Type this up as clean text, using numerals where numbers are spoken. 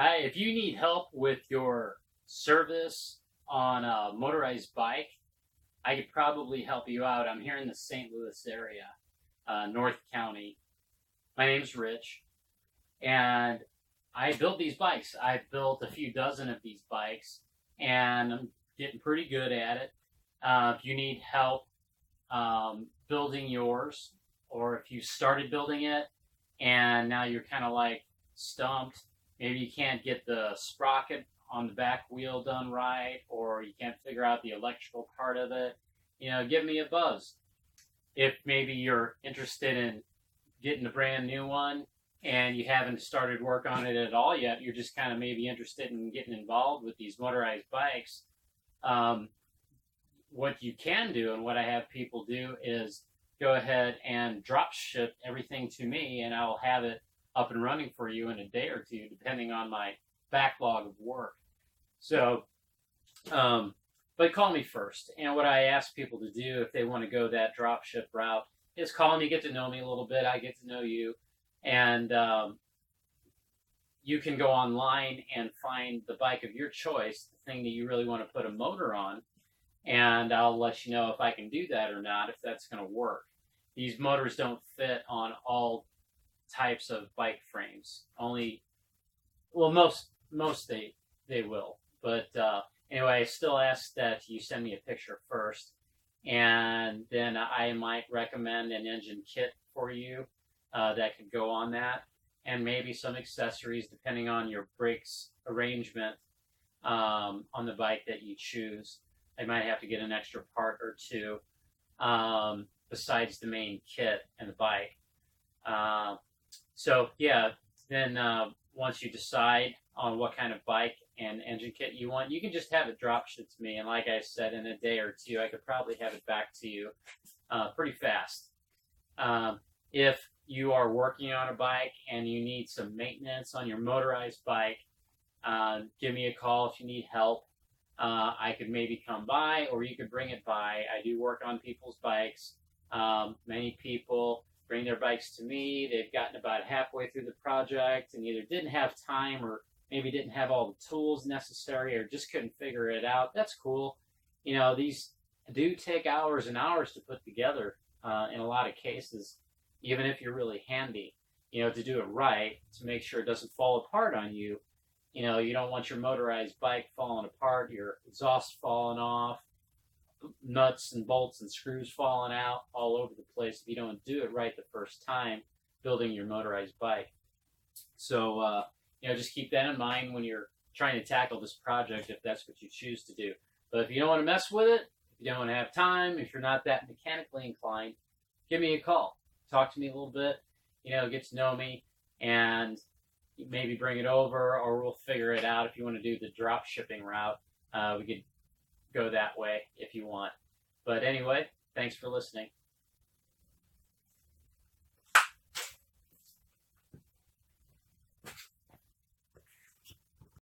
Hi, if you need help with your service on a motorized bike, I could probably help you out. I'm here in the St. Louis area, North County. My name's Rich, and I build these bikes. I've built a few dozen of these bikes, and I'm getting pretty good at it. If you need help building yours, or if you started building it and now you're kind of like stumped, maybe you can't get the sprocket on the back wheel done right, or you can't figure out the electrical part of it, give me a buzz. If maybe you're interested in getting a brand new one and you haven't started work on it at all yet, you're just kind of maybe interested in getting involved with these motorized bikes. Um, what you can do and what I have people do is go ahead and drop ship everything to me, and I'll have it up and running for you in a day or two, depending on my backlog of work. So, but call me first. And what I ask people to do if they want to go that drop ship route is call me, get to know me a little bit. I get to know you, and you can go online and find the bike of your choice, the thing that you really want to put a motor on, and I'll let you know if I can do that or not, if that's going to work. These motors don't fit on all types of bike frames. Only, well, most they will. But anyway, I still ask that you send me a picture first, and then I might recommend an engine kit for you that could go on that, and maybe some accessories depending on your brakes arrangement on the bike that you choose. I might have to get an extra part or two besides the main kit and the bike. So yeah, then once you decide on what kind of bike and engine kit you want, you can just have it drop shipped to me. And like I said, in a day or two, I could probably have it back to you pretty fast. If you are working on a bike and you need some maintenance on your motorized bike, give me a call if you need help. I could maybe come by, or you could bring it by. I do work on people's bikes. Many people bring their bikes to me. They've gotten about halfway through the project and either didn't have time, or maybe didn't have all the tools necessary, or just couldn't figure it out. That's cool. These do take hours and hours to put together in a lot of cases, even if you're really handy, to do it right, to make sure it doesn't fall apart on you. You don't want your motorized bike falling apart, your exhaust falling off, nuts and bolts and screws falling out all over the place if you don't do it right the first time building your motorized bike. So, just keep that in mind when you're trying to tackle this project, if that's what you choose to do. But if you don't want to mess with it, if you don't want to have time, if you're not that mechanically inclined, give me a call. Talk to me a little bit, get to know me, and maybe bring it over, or we'll figure it out. If you want to do the drop shipping route, we could go that way if you want. But anyway, thanks for listening.